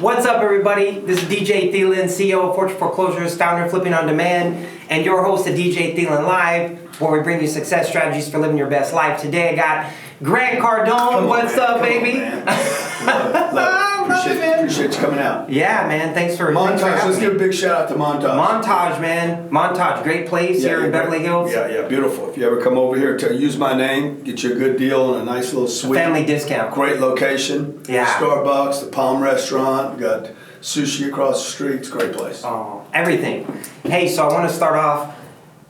What's up, everybody? This is DJ Thielen, CEO of Fortune Foreclosures, founder of Flipping on Demand, and your host of DJ Thielen Live, where we bring you success strategies for living your best life. Today, I got Grant Cardone. What's up, baby? Appreciate you coming out. Yeah, man. Thanks for Montage. Let's me. give a big shout out to Montage. Montage, man. Montage, great place here in Beverly Hills. Yeah, beautiful. If you ever come over here, use my name, get you a good deal and a nice little suite. Family discount. Great location. Yeah. Starbucks, the Palm Restaurant. We got sushi across the street. It's a great place. Oh, everything. Hey, so I want to start off.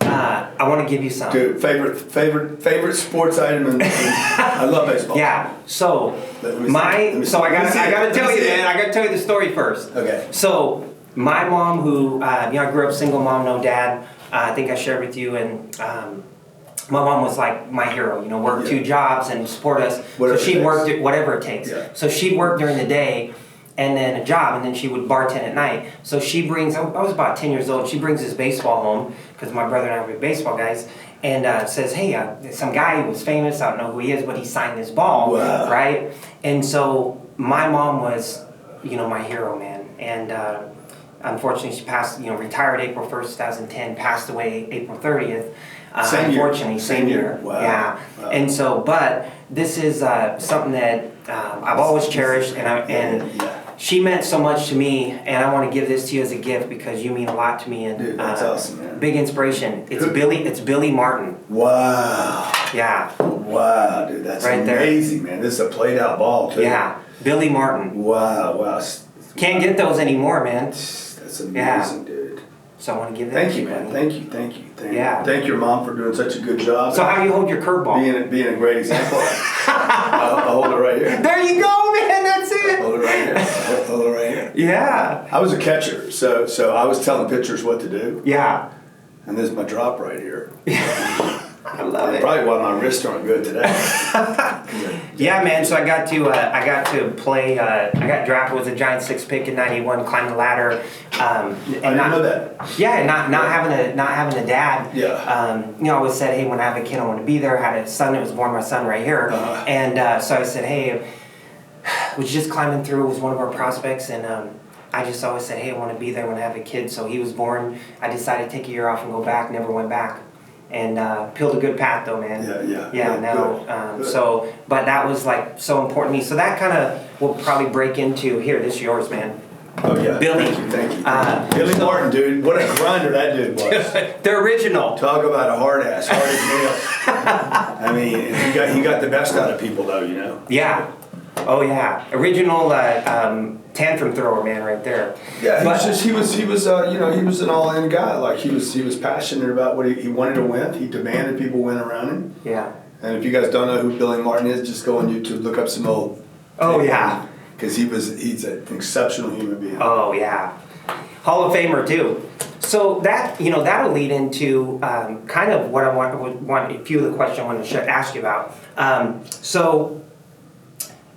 I want to give you something. Dude, favorite sports item, I love baseball. Yeah. So I gotta tell you, man. I gotta tell you the story first. Okay. So my mom, who I grew up single mom, no dad. I think I shared with you, and my mom was like my hero. Worked 2 jobs and support us. Whatever so she it worked takes. whatever it takes. Yeah. So she'd work during the day, and then a job, and then she would bartend at night. So she brings, I was about 10 years old, she brings this baseball home, because my brother and I were baseball guys, and says, hey, some guy who was famous, I don't know who he is, but he signed this ball, Wow. right? And so my mom was, my hero, man. And unfortunately, she passed, retired April 1st, 2010, passed away April 30th. Unfortunately, same year. Wow. Yeah. Wow. And so, but this is something that I've always cherished, and she meant so much to me, and I want to give this to you as a gift because you mean a lot to me. And Dude, that's awesome, man. Big inspiration. It's Billy Martin. Wow. Yeah. Wow, dude, that's Right there. amazing, man. This is a played out ball, too. Yeah. Billy Martin. Wow. Can't get those anymore, man. That's amazing, Yeah. dude. So I want to give that Thank to you, you, man. buddy. Thank you. Yeah. Thank your mom for doing such a good job. So how do you hold your curveball? Being a great example. I'll hold it right here. There you go, man. That's it. Hold it right here. Hold it right here. Yeah. I was a catcher, so I was telling pitchers what to do, Yeah. and this is my drop right here. I love it. Probably why my wrists aren't good today. Yeah, man. So I got to play. I got drafted as a Giants 6 pick in '91. Climbed the ladder. I didn't know that. Yeah, not having a dad. Yeah. I always said, hey, when I have a kid, I want to be there. I had a son that was born, my son right here, and so I said, hey, was just climbing through. Was one of our prospects, and I just always said, hey, I want to be there when I have a kid. So he was born. I decided to take a year off and go back. Never went back. And peeled a good path though, man. Yeah. Yeah. Now, Good. But that was like so important to me. So that kind of will probably break into here. This is yours, man. Oh yeah. Billy. Thank you. Billy Martin, dude. What a grinder that dude was. The original. Talk about a hard ass, hard as nails. I mean, he got the best out of people though, Yeah. Oh yeah. Original tantrum thrower, man, right there. Yeah, But- he was he was an all-in guy. Like he was passionate about what he wanted to win. He demanded people win around him. Yeah. And if you guys don't know who Billy Martin is, just go on YouTube, look up some old. Oh yeah. Because he's an exceptional human being. Oh yeah. Hall of Famer too. So that that'll lead into kind of what I want a few of the questions I wanted to ask you about. So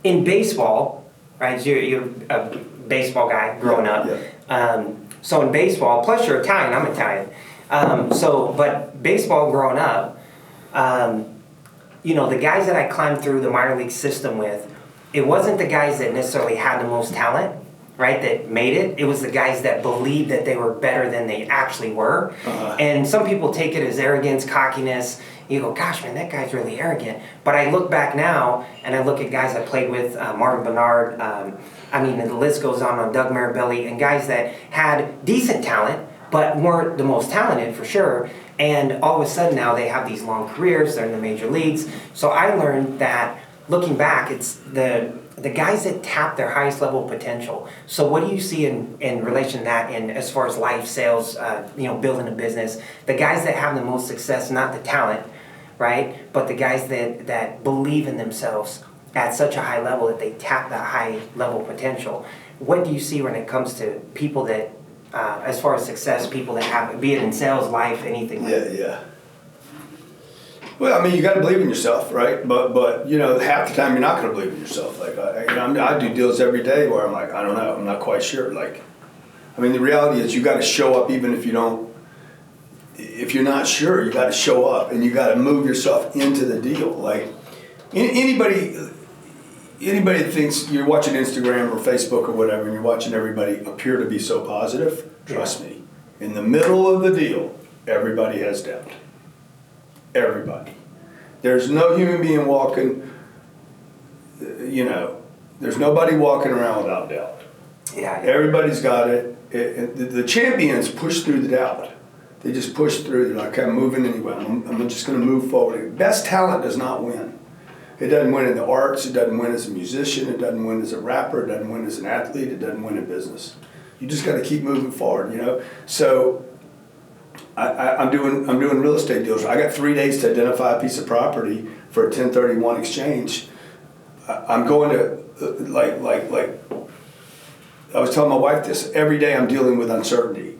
in baseball, right? So you're a baseball guy growing up. Yeah. So in baseball, plus you're Italian. I'm Italian. But baseball growing up, the guys that I climbed through the minor league system with, it wasn't the guys that necessarily had the most talent, right, that made it. It was the guys that believed that they were better than they actually were. And some people take it as arrogance, cockiness. You go, gosh, man, that guy's really arrogant. But I look back now, and I look at guys I played with, Marvin Bernard, the list goes on Doug Marabelli, and guys that had decent talent, but weren't the most talented for sure. And all of a sudden now they have these long careers, they're in the major leagues. So I learned that, looking back, it's the guys that tap their highest level of potential. So what do you see in relation to that, in as far as life, sales, building a business? The guys that have the most success, not the talent, right? But the guys that believe in themselves at such a high level that they tap that high level potential. What do you see when it comes to people that, as far as success, people that have, be it in sales, life, anything? Yeah. Well, you got to believe in yourself, right? But half the time you're not going to believe in yourself. Like I do deals every day where I'm like, I don't know, I'm not quite sure. The reality is you got to show up even if you don't. If you're not sure, you got to show up and you got to move yourself into the deal. Like anybody, anybody that thinks you're watching Instagram or Facebook or whatever, and you're watching everybody appear to be so positive, trust me, in the middle of the deal, everybody has doubt. Everybody. There's no human being walking, there's nobody walking around without doubt. Yeah. Everybody's got it. The champions push through the doubt. They just push through. They're like, I'm moving anyway. I'm just going to move forward. Best talent does not win. It doesn't win in the arts. It doesn't win as a musician. It doesn't win as a rapper. It doesn't win as an athlete. It doesn't win in business. You just got to keep moving forward, So I'm doing real estate deals. I got 3 days to identify a piece of property for a 1031 exchange. I'm going to I was telling my wife this. Every day I'm dealing with uncertainty.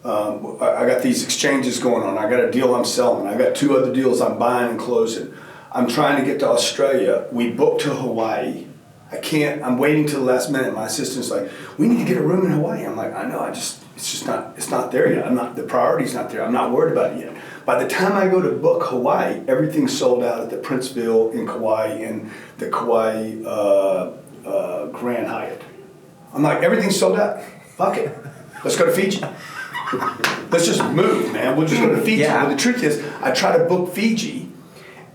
I got these exchanges going on. I got a deal I'm selling. I got 2 other deals I'm buying and closing. I'm trying to get to Australia. We booked to Hawaii. I can't. I'm waiting till the last minute. My assistant's like, we need to get a room in Hawaii. I'm like, I know. It's not there yet. The priority's not there. I'm not worried about it yet. By the time I go to book Hawaii, everything's sold out at the Princeville in Kauai and the Kauai Grand Hyatt. I'm like, everything's sold out. Fuck it. Let's go to Fiji. Let's just move, man. We'll just go to Fiji. Yeah. But the truth is, I try to book Fiji,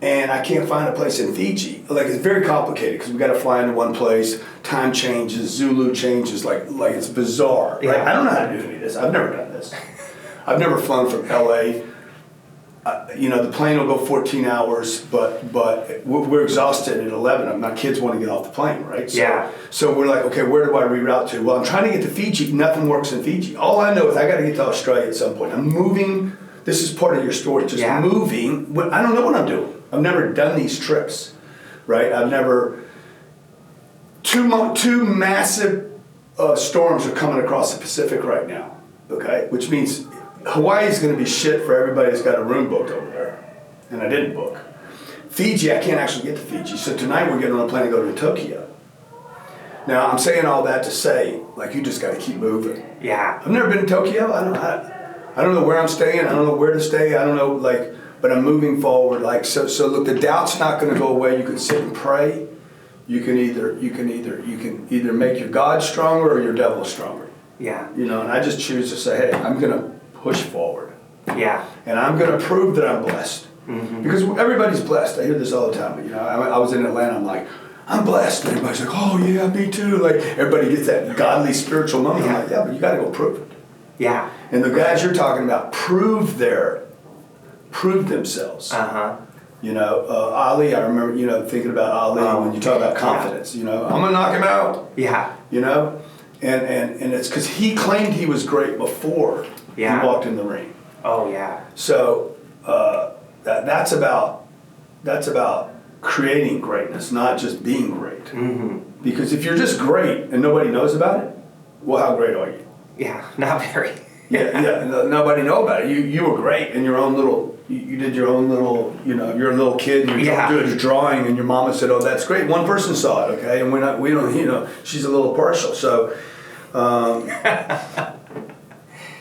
and I can't find a place in Fiji. Like, it's very complicated because we got to fly into one place. Time changes, Zulu changes. Like it's bizarre. Right? Yeah. I don't know how to do any of this. I've never done this. I've never flown from LA. The plane will go 14 hours, but we're exhausted at 11. My kids want to get off the plane, right? So we're like, okay, where do I reroute to? Well, I'm trying to get to Fiji. Nothing works in Fiji. All I know is I got to get to Australia at some point. I'm moving. This is part of your story. Just moving. I don't know what I'm doing. I've never done these trips, right? I've never. Two massive storms are coming across the Pacific right now, okay? Which means Hawaii's going to be shit for everybody that's got a room booked over there, and I didn't book. Fiji, I can't actually get to Fiji, so tonight we're getting on a plane to go to Tokyo. Now, I'm saying all that to say, you just got to keep moving. Yeah. I've never been to Tokyo. I don't know where I'm staying. I don't know where to stay. I don't know, but I'm moving forward. So look, the doubt's not going to go away. You can sit and pray. You can either make your God stronger or your devil stronger. Yeah. And I just choose to say, hey, I'm going to push forward. Yeah. And I'm going to prove that I'm blessed. Mm-hmm. Because everybody's blessed. I hear this all the time. But, I was in Atlanta. I'm like, I'm blessed. And everybody's like, oh, yeah, me too. Everybody gets that godly spiritual moment. Yeah. I'm like, yeah, but you got to go prove it. Yeah. And the guys you're talking about proved themselves. Uh-huh. Ali, I remember, thinking about Ali when you talk about confidence. I'm going to knock him out. Yeah. And it's because he claimed he was great before he walked in the ring. Oh, yeah. So that's about creating greatness, not just being great. Mm-hmm. Because if you're just great and nobody knows about it, well, how great are you? Yeah, not very. Nobody know about it. You were great in your own little. You did your own little. You're a little kid. And you're doing your drawing, and your mama said, "Oh, that's great." One person saw it, okay, and we don't. She's a little partial, so.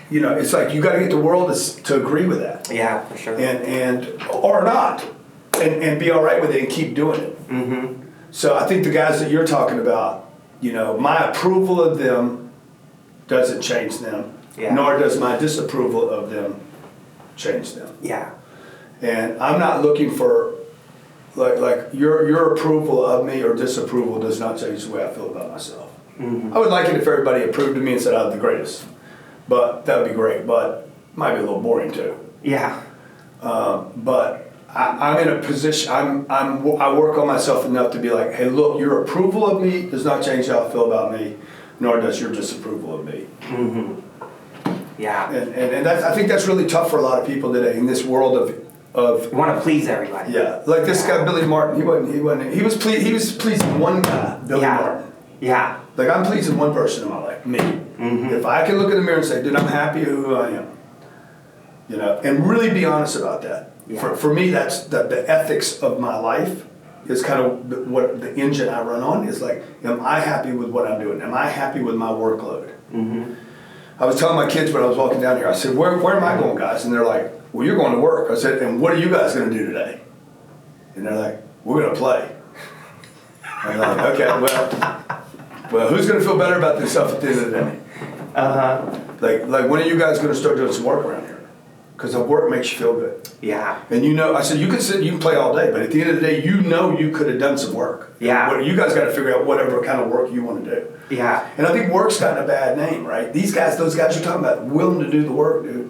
It's like you got to get the world to agree with that. Yeah, for sure. And or not, and be all right with it and keep doing it. Mm-hmm. So I think the guys that you're talking about, my approval of them doesn't change them. Yeah. Nor does my disapproval of them change them. Yeah. And I'm not looking for, like your approval of me or disapproval does not change the way I feel about myself. Mm-hmm. I would like it if everybody approved of me and said I'm the greatest. But that would be great, but it might be a little boring too. Yeah. But I'm in a position, I work on myself enough to be like, hey, look, your approval of me does not change how I feel about me, nor does your disapproval of me. Mm-hmm. Yeah. And that's, I think that's really tough for a lot of people today in this world of you want to please everybody. Yeah. Like this guy Billy Martin, he was pleasing one guy, Billy Martin. Yeah. Like I'm pleasing one person in my life, me. Mm-hmm. If I can look in the mirror and say, dude, I'm happy with who I am. And really be honest about that. Yeah. For me, that's the ethics of my life is kind of what the engine I run on is like, am I happy with what I'm doing? Am I happy with my workload? Mm-hmm. I was telling my kids when I was walking down here, I said, where am I going, guys? And they're like, well, you're going to work. I said, and what are you guys going to do today? And they're like, we're going to play. I'm like, okay, well, who's gonna feel better about themselves at the end of the day? Like, when are you guys gonna start doing some work around here? Because the work makes you feel good. Yeah. And I said, you can play all day, but at the end of the day, you could have done some work. Yeah. You guys got to figure out whatever kind of work you want to do. Yeah. And I think work's gotten a bad name, right? Those guys you're talking about, willing to do the work, dude.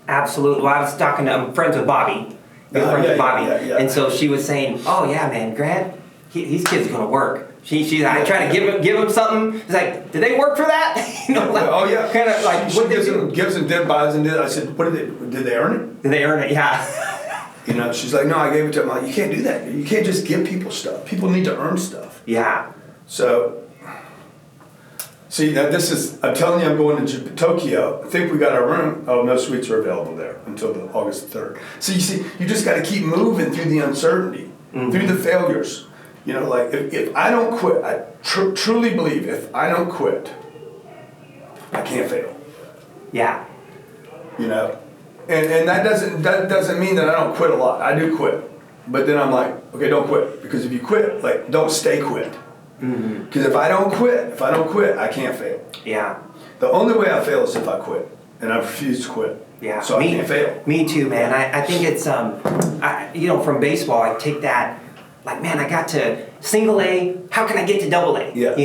Absolutely. Well, I'm friends with Bobby. Good friends with Bobby. Yeah. And so she was saying, oh yeah, man, Grant, these kids are gonna work. I try to give him something. It's like, did they work for that? Oh yeah. Kind of like she gives them dead buys and I said, did they earn it? Did they earn it? Yeah. She's like, no, I gave it to them. I'm like, you can't do that. You can't just give people stuff. People need to earn stuff. Yeah. So, see, now I'm telling you, I'm going to Tokyo. I think we got our room. Oh, no suites are available there until August 3rd. So you just got to keep moving through the uncertainty, through the failures. Like if I don't quit, I truly believe if I don't quit, I can't fail. Yeah. And that doesn't mean that I don't quit a lot. I do quit, but then I'm like, okay, don't quit, because if you quit, like, don't stay quit. Because if I don't quit, I can't fail. Yeah. The only way I fail is if I quit, and I refuse to quit. Yeah. So I can't fail. Me too, man. I think it's from baseball, I take that. Like, man, I got to single A, how can I get to double A? Yeah.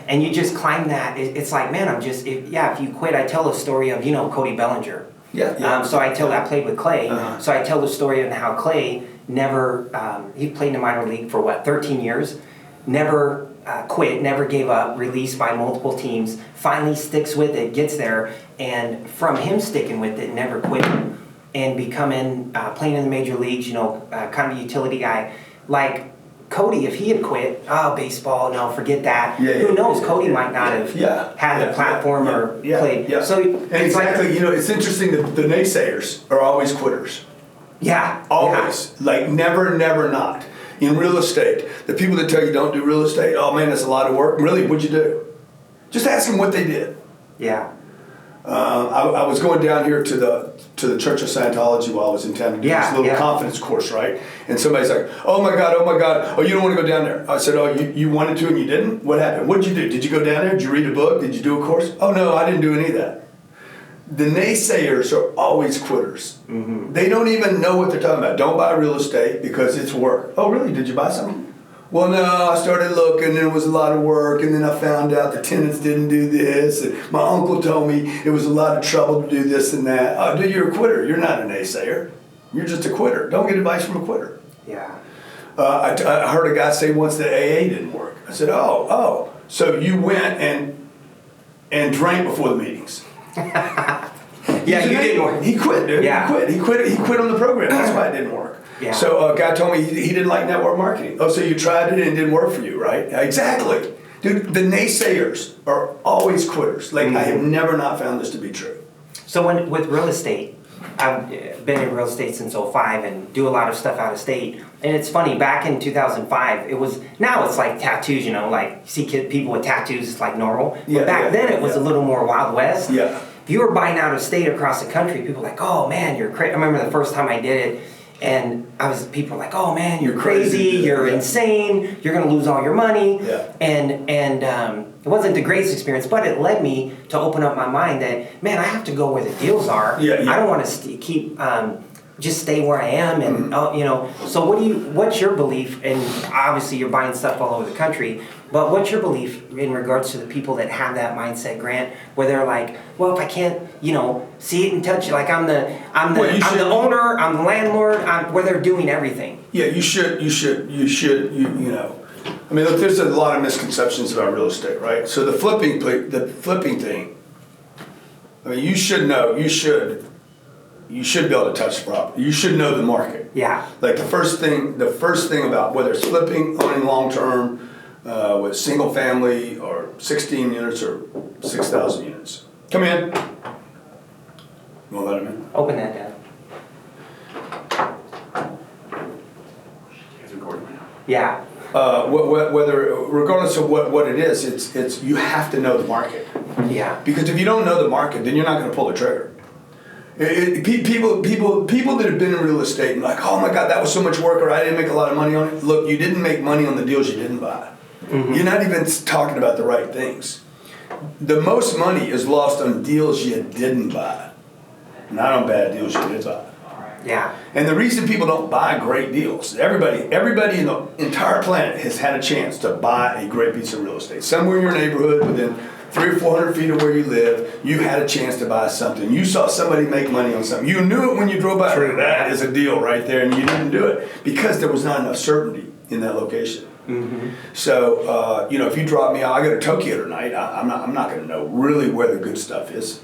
And you just climb that. It's like, man, if you quit, I tell the story of, Cody Bellinger. Yeah. So I played with Clay. Uh-huh. So I tell the story of how Clay never, he played in the minor league for 13 years, never quit, never gave up, released by multiple teams, finally sticks with it, gets there, and from him sticking with it, never quitting, and becoming, playing in the major leagues, kind of a utility guy. Like Cody, if he had quit, baseball, no, forget that. Yeah, Who knows? Cody might not have had the platform or played. Yeah. So and exactly, it's interesting that the naysayers are always quitters. Yeah. Always. Yeah. Like never not. In real estate, the people that tell you don't do real estate, oh man, that's a lot of work. Really, what'd you do? Just ask them what they did. Yeah. I was going down here to the Church of Scientology while I was in town to do this little confidence course, right? And somebody's like, oh my God, oh, you don't want to go down there. I said, oh, you wanted to and you didn't? What happened? What did you do? Did you go down there? Did you read a book? Did you do a course? Oh no, I didn't do any of that. The naysayers are always quitters. Mm-hmm. They don't even know what they're talking about. Don't buy real estate because it's work. Oh really? Did you buy something? Well, no, I started looking and it was a lot of work, and then I found out the tenants didn't do this, and my uncle told me it was a lot of trouble to do this and that. Oh, dude, you're a quitter. You're not a naysayer. You're just a quitter. Don't get advice from a quitter. Yeah. I heard a guy say once that AA didn't work. I said, oh, so you went and drank before the meetings. Yeah, you didn't work. He quit, dude. Yeah. He quit on the program. That's why it didn't work. Yeah. So a guy told me he didn't like network marketing. Oh, so you tried it and it didn't work for you, right? Exactly. Dude, the naysayers are always quitters. Like, I have never not found this to be true. So with real estate, I've been in real estate since 2005 and do a lot of stuff out of state. And it's funny, back in 2005, now it's like tattoos, like you see people with tattoos, it's like normal. But back then it was a little more Wild West. Yeah. If you were buying out of state across the country, people were like, oh man, you're crazy. I remember the first time I did it, and people were like, oh man, you're crazy, you're insane, you're gonna lose all your money. Yeah. And it wasn't the greatest experience, but it led me to open up my mind that, man, I have to go where the deals are. Yeah. I don't want to keep just stay where I am, and So what's your belief? And obviously you're buying stuff all over the country, but what's your belief in regards to the people that have that mindset, Grant, where they're like, well, if I can't, see it and touch it, like I'm the owner, I'm the landlord, where they're doing everything. Yeah, you should. I mean, look, there's a lot of misconceptions about real estate, right? So the flipping thing. I mean, you should know. You should be able to touch the property. You should know the market. Yeah. Like the first thing about whether it's flipping, owning long term, with single family or 16 units or 6,000 units. Come in. You want to let him in? Open that down. It's recording now. Yeah. Whether regardless of what it is, it's you have to know the market. Yeah. Because if you don't know the market, then you're not going to pull the trigger. People that have been in real estate and like, oh my God, that was so much work, or I didn't make a lot of money on it. Look, you didn't make money on the deals you didn't buy. You're not even talking about the right things. The most money is lost on deals you didn't buy, not on bad deals you did buy. Yeah. And the reason people don't buy great deals, everybody in the entire planet has had a chance to buy a great piece of real estate. Somewhere in your neighborhood, within 300 or 400 feet of where you live, you had a chance to buy something. You saw somebody make money on something. You knew it when you drove by. True. That is a deal right there, and you didn't do it because there was not enough certainty in that location. Mm-hmm. So, if you drop me out, I go to Tokyo tonight, I'm not going to know really where the good stuff is.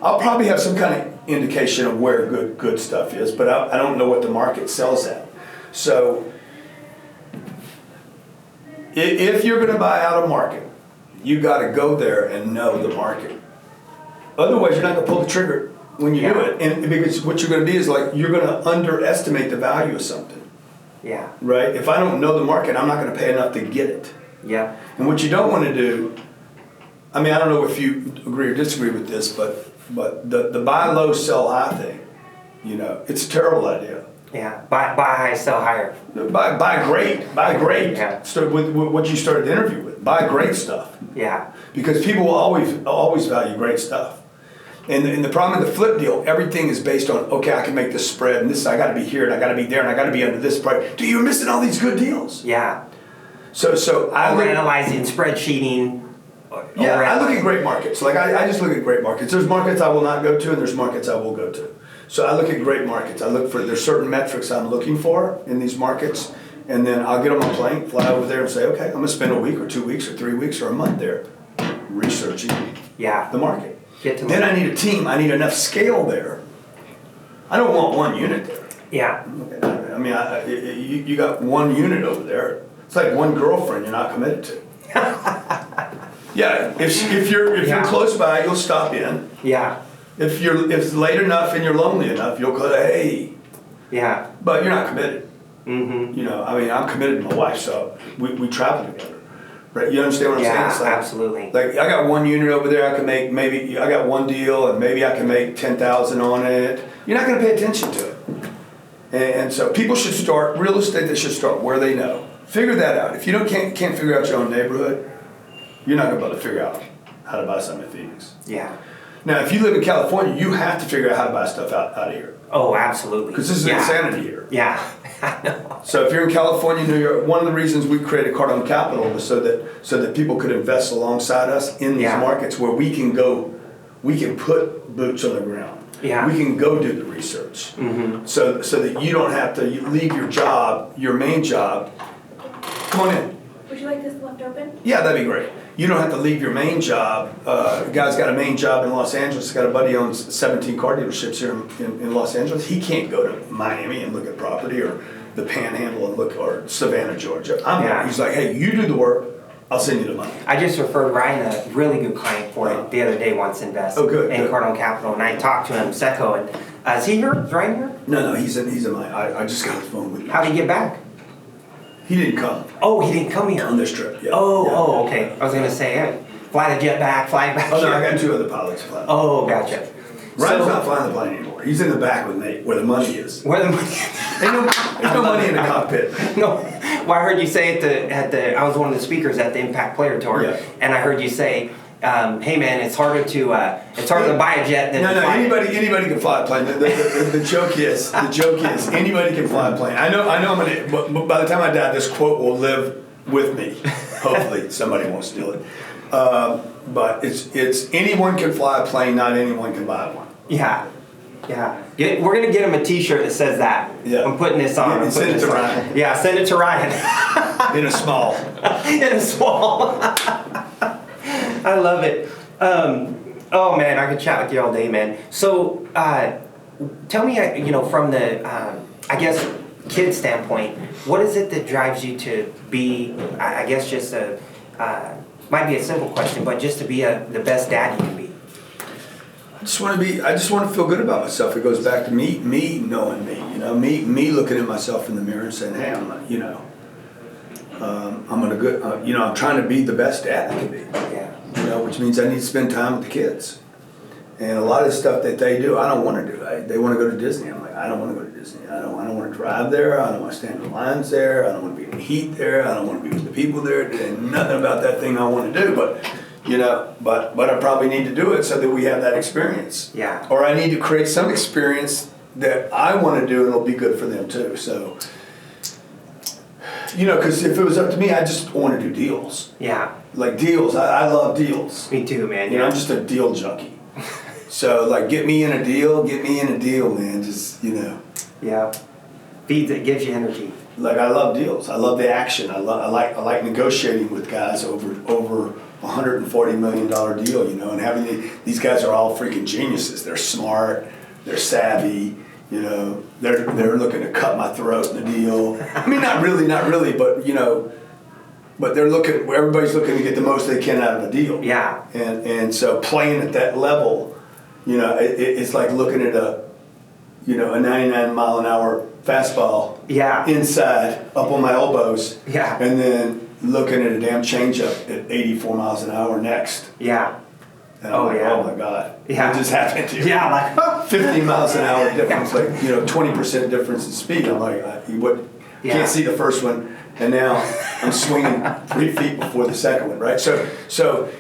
I'll probably have some kind of indication of where good stuff is, but I don't know what the market sells at. So if you're going to buy out a market, you got to go there and know the market. Otherwise, you're not going to pull the trigger when you do it. And because what you're going to be is like, you're going to underestimate the value of something. Yeah. Right? If I don't know the market, I'm not going to pay enough to get it. Yeah. And what you don't want to do, I mean, I don't know if you agree or disagree with this, but the buy low, sell high thing, it's a terrible idea. Yeah. Buy high, sell higher. Buy great. Yeah. Start with what you started the interview with. Buy great stuff. Yeah. Because people will always value great stuff. And the problem with the flip deal, everything is based on, okay, I can make this spread, and this, I got to be here, and I got to be there, and I got to be under this price. Dude, you're missing all these good deals. Yeah. So I look analyzing, spreadsheeting. Yeah, I look at great markets. Like I just look at great markets. There's markets I will not go to, and there's markets I will go to. So I look at great markets. There's certain metrics I'm looking for in these markets, and then I'll get on my plane, fly over there, and say, okay, I'm gonna spend a week or 2 weeks or 3 weeks or a month there, researching the market. Then I need a team. I need enough scale there. I don't want one unit there. Yeah. I mean, you got one unit over there. It's like one girlfriend you're not committed to. Yeah, if you're close by, you'll stop in. Yeah. If it's late enough and you're lonely enough, you'll go, hey. Yeah. But you're not committed. Mm-hmm. I mean, I'm committed to my wife, so we travel together. Right? You understand what I'm saying? It's like, absolutely. Like I got one unit over there, I can make I got one deal and maybe I can make 10,000 on it. You're not going to pay attention to it. And so people should start, real estate, they should start where they know. Figure that out. If you can't figure out your own neighborhood, you're not going to be able to figure out how to buy something in Phoenix. Yeah. Now, if you live in California, you have to figure out how to buy stuff out of here. Oh, absolutely. Because this is insanity here. Yeah. I know. So if you're in California, New York, one of the reasons we created Cardone Capital was so that people could invest alongside us in these markets where we can put boots on the ground. Yeah. We can go do the research. Mm-hmm. So that you don't have to leave your job, your main job. Come on in. Would you like this left open? Yeah, that'd be great. You don't have to leave your main job. The guy's got a main job in Los Angeles. He's got a buddy who owns 17 car dealerships here in Los Angeles. He can't go to Miami and look at property or the Panhandle and look, or Savannah, Georgia. He's like, hey, you do the work. I'll send you the money. I just referred Ryan, a really good client for it, the other day, wants to invest in Cardone Capital, and I talked to him, Seco, and is he here? Is Ryan here? No, he's in my. I just got the phone with him. How did he get back? He didn't come. Oh, he didn't come here on this trip. Yeah. Oh, okay. I was gonna say, fly the jet back, fly back. Oh no, I got 2 other pilots flying. Oh, gotcha. Ryan's not flying the plane anymore. He's in the back with me, where the money is. Where the money? There's no money in the cockpit. No. Well, I heard you say I was one of the speakers at the Impact Player Tour, and I heard you say, hey man, it's harder to buy a jet than to fly. Anybody can fly a plane. The joke is anybody can fly a plane. I know I'm gonna. But by the time I die, this quote will live with me. Hopefully, somebody won't steal it. But it's anyone can fly a plane, not anyone can buy one. Yeah. We're gonna get him a T-shirt that says that. Yeah. I'm putting this on. And send it to Ryan. Yeah, send it to Ryan. In a small. In a small. I love it. Oh man, I could chat with you all day, man. So, tell me, from the, I guess, kid standpoint, what is it that drives you to be, I guess, just might be a simple question, but just to be the best dad you can be? I just want to feel good about myself. It goes back to me knowing me, me looking at myself in the mirror and saying, hey, I'm trying to be the best dad I can be. Yeah. Which means I need to spend time with the kids. And a lot of the stuff that they do, I don't want to do. They want to go to Disney. I'm like, I don't want to go to Disney. I don't want to drive there. I don't want to stand in lines there. I don't want to be in the heat there. I don't want to be with the people there. There's nothing about that thing I want to do. But but I probably need to do it so that we have that experience. Yeah. Or I need to create some experience that I want to do and it'll be good for them too. So, because if it was up to me, I just want to do deals. Yeah. Like deals. I love deals. Me too, man. I'm just a deal junkie. So like, get me in a deal, man. Just, Yeah. Feeds it, gives you energy. Like I love deals. I love the action. I like negotiating with guys over $140 million deal, and having these guys are all freaking geniuses. They're smart, they're savvy, they're looking to cut my throat in the deal. I mean, not really, but they're everybody's looking to get the most they can out of a deal. Yeah. And so playing at that level, it's like looking at a 99 mile an hour fastball. Yeah. Inside, up on my elbows. Yeah. And then looking at a damn changeup at 84 miles an hour next. Yeah. And I'm like, yeah. oh my God. Yeah. What just happened to you? Yeah, like 50 miles an hour difference, like 20% difference in speed. I'm like, can't see the first one, and now I'm swinging 3 feet before the second one, right? So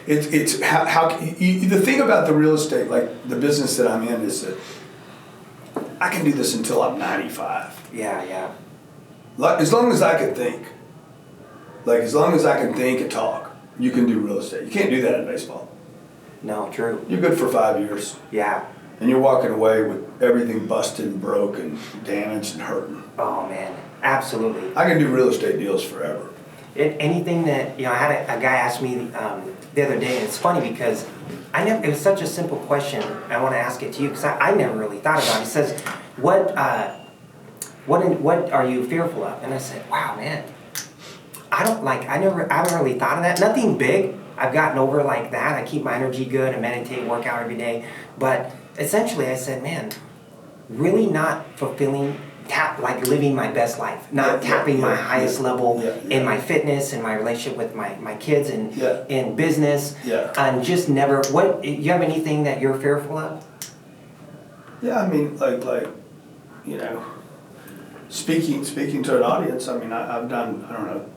it's how the thing about the real estate, like the business that I'm in, is that I can do this until I'm 95. Yeah. Like, as long as I can think. Like, as long as I can think and talk, you can do real estate. You can't do that in baseball. No, true. You're good for 5 years. Yeah. And you're walking away with everything busted and broke and damaged and hurting. Oh, man. Absolutely. I can do real estate deals forever. Anything that, I had a guy ask me the other day, and it's funny because it was such a simple question. I want to ask it to you because I never really thought about it. He says, what are you fearful of? And I said, wow, man. I haven't really thought of that. Nothing big. I've gotten over like that. I keep my energy good. I meditate, work out every day. But essentially I said, man, really not fulfilling, living my best life, not tapping my highest level in my fitness and my relationship with my kids and in business. Yeah. And just never, you have anything that you're fearful of? Yeah, I mean, speaking to an audience. I mean, I've done,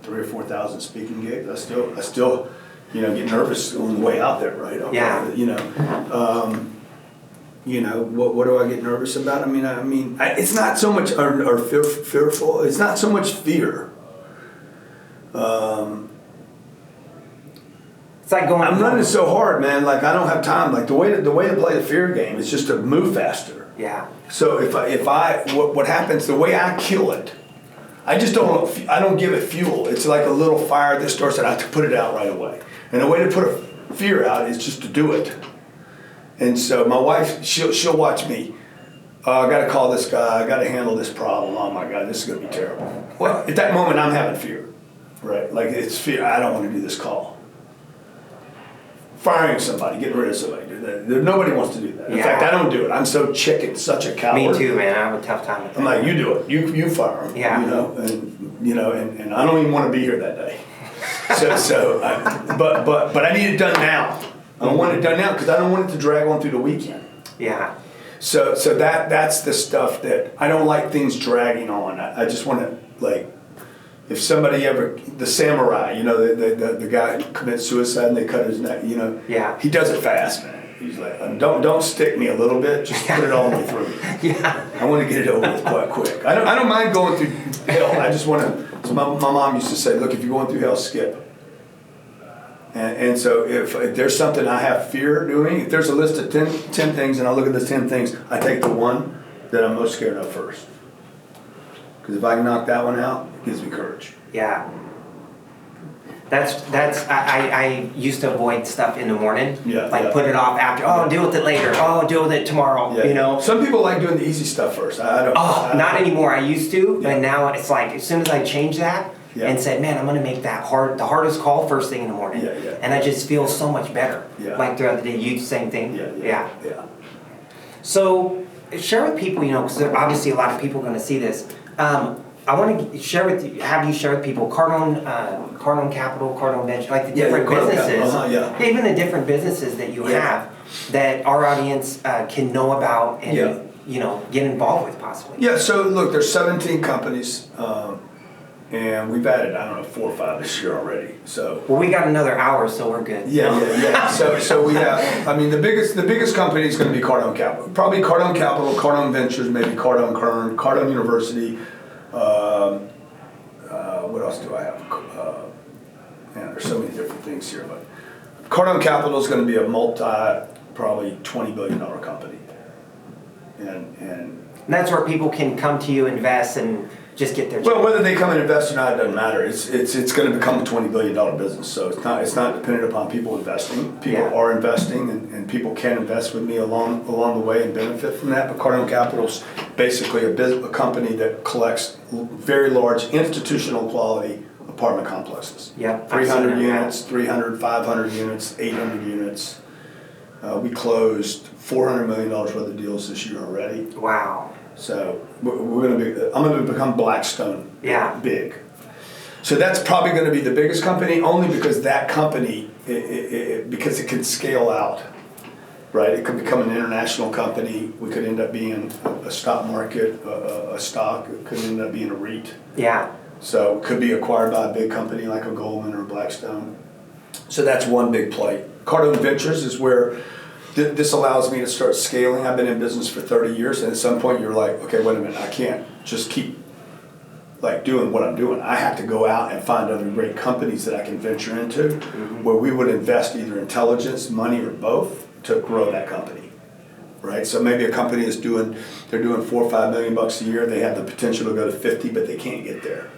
3,000 or 4,000 speaking gigs. I still, get nervous on the way out there, right? Yeah. What do I get nervous about? It's not so much or fearful. It's not so much fear. It's like going. I'm running so hard, man. Like I don't have time. Like the way to play the fear game is just to move faster. Yeah. So what happens? The way I kill it, I don't give it fuel. It's like a little fire that starts, and I have to put it out right away. And the way to put a fear out is just to do it. And so my wife, she'll watch me. I got to call this guy. I got to handle this problem. Oh my God, this is going to be terrible. Well, at that moment, I'm having fear, right? Like it's fear. I don't want to do this call. Firing somebody, getting rid of somebody, nobody wants to do that. In fact, I don't do it. I'm so such a coward. Me too, man. I have a tough time with that. I'm like, you do it. You fire them. Yeah. And I don't even want to be here that day. But I need it done now. I want it done now because I don't want it to drag on through the weekend. Yeah. So that's the stuff that I don't like, things dragging on. I just want to if somebody the samurai, the guy who commits suicide and they cut his neck, Yeah. He does it fast, man. He's like, don't stick me a little bit, just put it all the way through. Yeah. I want to get it over with quite quick. I don't mind going through hell. I just want to. So my mom used to say, look, if you're going through hell, skip. And so if there's something I have fear doing, if there's a list of 10 things and I look at the 10 things, I take the one that I'm most scared of first. Because if I can knock that one out, it gives me courage. Yeah. I used to avoid stuff in the morning. Put it off after. Oh, deal with it later. Oh, deal with it tomorrow. Yeah. Some people like doing the easy stuff first. I don't. Not anymore. I used to, but now it's like as soon as I change that and said, man, I'm gonna make the hardest call first thing in the morning. And I just feel so much better. Like throughout the day, you same thing. Yeah. So share with people, because obviously a lot of people are gonna see this. I want to have you share with people Cardone Capital, Cardone Venture, like the different businesses, even the different businesses that you have that our audience can know about and get involved with possibly? Yeah, so look, there's 17 companies, and we've added, I don't know, 4 or 5 this year already. So Well, we got another hour, so we're good. yeah. So we have, I mean, the biggest company is going to be Cardone Capital. Probably Cardone Capital, Cardone Ventures, maybe Cardone Kern, Cardone University. What else do I have? Man, there's so many different things here, but Cardone Capital is going to be a probably $20 billion company. And that's where people can come to you, invest, and just get their. Well, whether they come and invest or not, it doesn't matter. It's going to become a $20 billion business. So it's not dependent upon people investing. People are investing, and people can invest with me along the way and benefit from that. But Cardone Capital's basically a company that collects very large institutional quality apartment complexes. Yeah, 300 units, 300, 500 units, 800 units. We closed $400 million worth of deals this year already. Wow. So I'm going to become Blackstone. Yeah. Big. So that's probably going to be the biggest company, only because that company, because it can scale out, right? It could become an international company. We could end up being a stock market, a stock. It could end up being a REIT. Yeah. So it could be acquired by a big company like a Goldman or a Blackstone. So that's one big play. Cardone Ventures is where this allows me to start scaling. I've been in business for 30 years, and at some point you're like, okay, wait a minute, I can't just keep doing what I'm doing. I have to go out and find other great companies that I can venture into, where we would invest either intelligence, money, or both to grow that company, right? So maybe a company they're doing $4 or $5 million a year. They have the potential to go to 50, but they can't get there.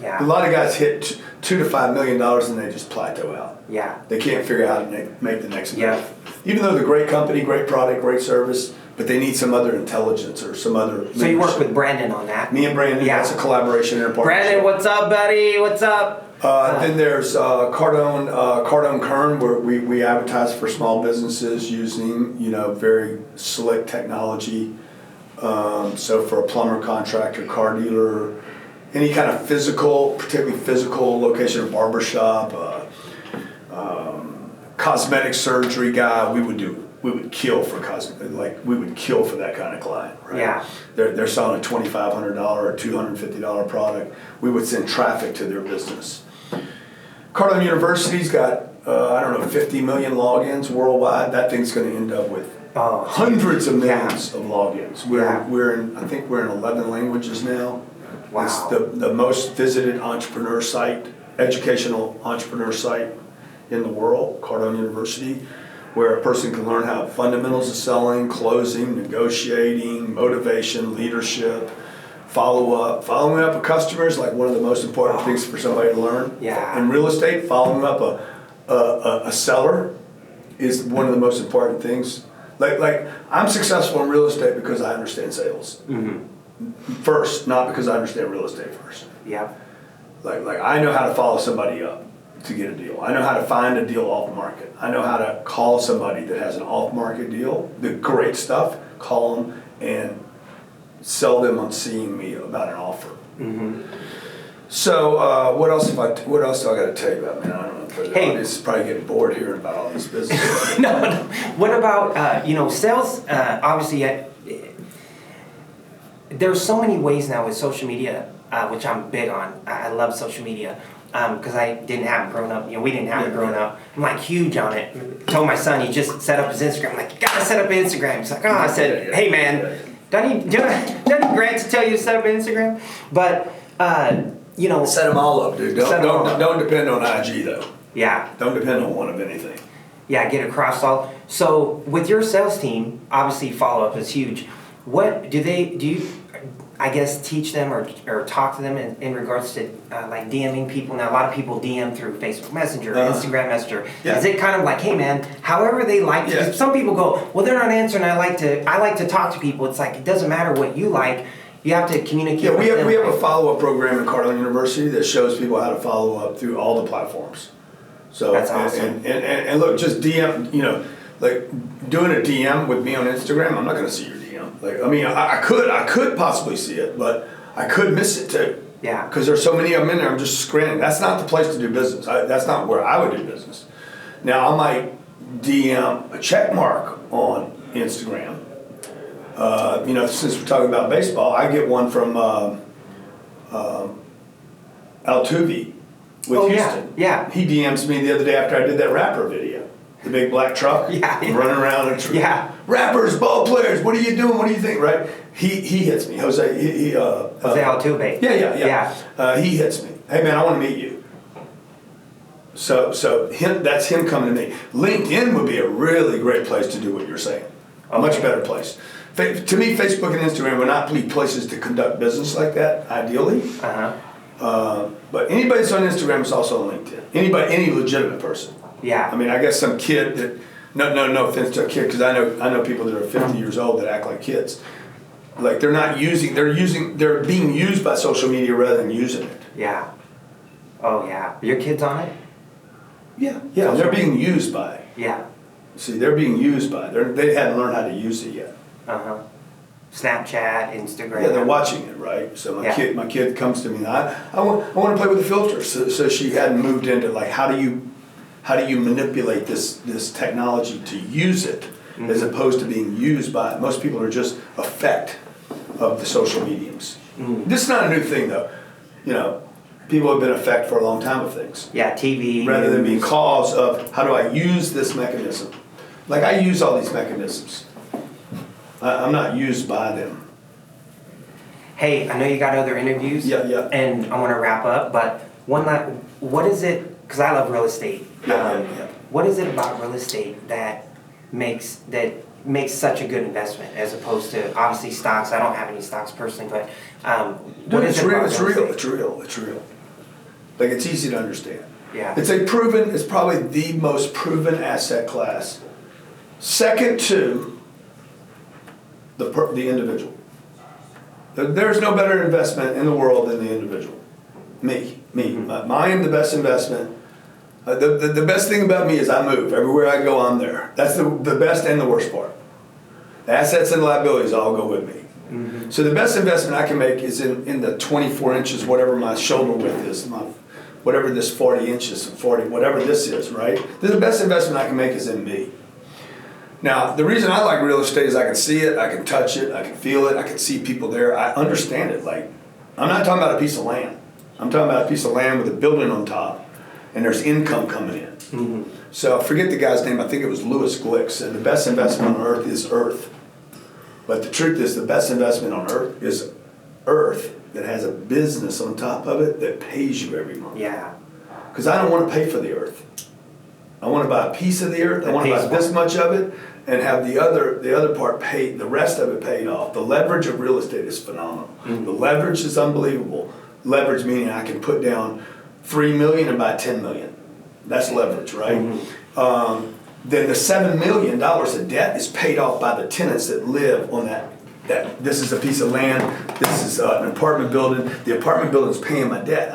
Yeah. A lot of guys hit $2 to $5 million and they just plateau out. Yeah. They can't figure out how to make the next move. Yeah. Even though they're a great company, great product, great service, but they need some other intelligence or some other. So you work with Brandon on that? Me and Brandon. Yeah. That's a collaboration and a partnership. Brandon, what's up, buddy? What's up? Then there's Cardone Kern, where we advertise for small businesses using very slick technology. So for a plumber, contractor, car dealer, any kind of physical, particularly physical location, a barbershop, cosmetic surgery guy, we would kill for we would kill for that kind of client, right? Yeah. They're selling a $2,500 or $250 product. We would send traffic to their business. Cardone University's got 50 million logins worldwide. That thing's going to end up with hundreds of millions of logins. I think we're in 11 languages now. Wow. It's the most visited entrepreneur site, educational entrepreneur site in the world, Cardone University, where a person can learn how fundamentals of selling, closing, negotiating, motivation, leadership, following up with customers, like one of the most important things for somebody to learn. Yeah. In real estate, following up a seller is one of the most important things. Like I'm successful in real estate because I understand sales. Mm-hmm. First, not because I understand real estate first. Yeah. Like I know how to follow somebody up to get a deal. I know how to find a deal off market. I know how to call somebody that has an off market deal, the great stuff, call them and sell them on seeing me about an offer. Mm-hmm. So what else do I got to tell you about, man? I don't know. Hey. It's probably getting bored hearing about all this business. No. What about sales? Obviously, there's so many ways now with social media, which I'm big on. I love social media because I didn't have it growing up. We didn't have it growing up. I'm like huge on it. Told my son he just set up his Instagram. I'm like, you gotta set up an Instagram. He's like, I said, hey man, do I need Grant to tell you to set up an Instagram? But set them all up, dude. Don't depend on IG though. Yeah. Don't depend on one of anything. Yeah, get across all. So with your sales team, obviously follow up is huge. What do you I guess teach them or talk to them in regards to like DMing people? Now a lot of people DM through Facebook Messenger, Instagram Messenger. Yeah. Is it kind of like, hey man, however they like? Yeah. Some people go, well, they're not answering. I like to talk to people. It's like it doesn't matter what you like. You have to communicate. Yeah, we have a follow-up program at Cardone University that shows people how to follow up through all the platforms. So that's awesome. And look, just DM. Like doing a DM with me on Instagram, I'm not going to see your DM. Like, I mean, I could possibly see it, but I could miss it too. Yeah. Because there's so many of them in there, I'm just screening. That's not the place to do business. That's not where I would do business. Now, I might DM a check mark on Instagram. Since we're talking about baseball, I get one from Altuve with Houston. Yeah. He DMs me the other day after I did that rapper video. The big black truck. Yeah. Running around and rappers, ball players, what are you doing? What do you think? Right? He hits me. Jose Altuve. Yeah. He hits me. Hey man, I want to meet you. So that's him coming to me. LinkedIn would be a really great place to do what you're saying. A much better place. To me, Facebook and Instagram would not be places to conduct business like that, ideally. But anybody that's on Instagram is also on LinkedIn. Any legitimate person. Yeah. I mean, I guess some kid that, no offense to a kid, because I know people that are 50 years old that act like kids. Like they're being used by social media rather than using it. Yeah. Oh yeah. Your kids on it? Yeah. They're being used by it. Yeah. See, they're being used by it. They haven't learned how to use it yet. Snapchat, Instagram. Yeah, they're watching it, right? So my kid comes to me. I want to play with the filter. So she hadn't moved into like how do you manipulate this technology to use it as opposed to being used by it. Most people are just effect of the social mediums. This is not a new thing though. People have been effect for a long time of things. Yeah, TV. Rather than being cause of how do I use this mechanism. Like I use all these mechanisms. I'm not used by them. Hey, I know you got other interviews. Yeah. And I want to wrap up, but what is it, because I love real estate. Yeah. What is it about real estate that makes such a good investment as opposed to obviously stocks? I don't have any stocks personally, but what is it about real estate? It's real. Like it's easy to understand. Yeah. It's probably the most proven asset class. Second to the individual. There's no better investment in the world than the individual. Me. I am the best investment. The best thing about me is I move. Everywhere I go, I'm there. That's the best and the worst part. The assets and liabilities all go with me. So the best investment I can make is in the 24 inches, whatever my shoulder width is, whatever this 40 inches, whatever this is, right? The best investment I can make is in me. Now, the reason I like real estate is I can see it, I can touch it, I can feel it, I can see people there, I understand it. Like, I'm not talking about a piece of land. I'm talking about a piece of land with a building on top, and there's income coming in. So I forget the guy's name, I think it was Lewis Glick, said the best investment on earth is earth. But the truth is the best investment on earth is earth that has a business on top of it that pays you every month. Yeah. Because I don't want to pay for the earth. I want to buy a piece of the earth. I want to buy this much of it and have the other part paid, the rest of it paid off. The leverage of real estate is phenomenal. The leverage is unbelievable. Leverage meaning I can put down $3 million and buy $10 million. That's leverage, right? Then the $7 million of debt is paid off by the tenants that live on that. This is a piece of land. This is an apartment building. The apartment building is paying my debt.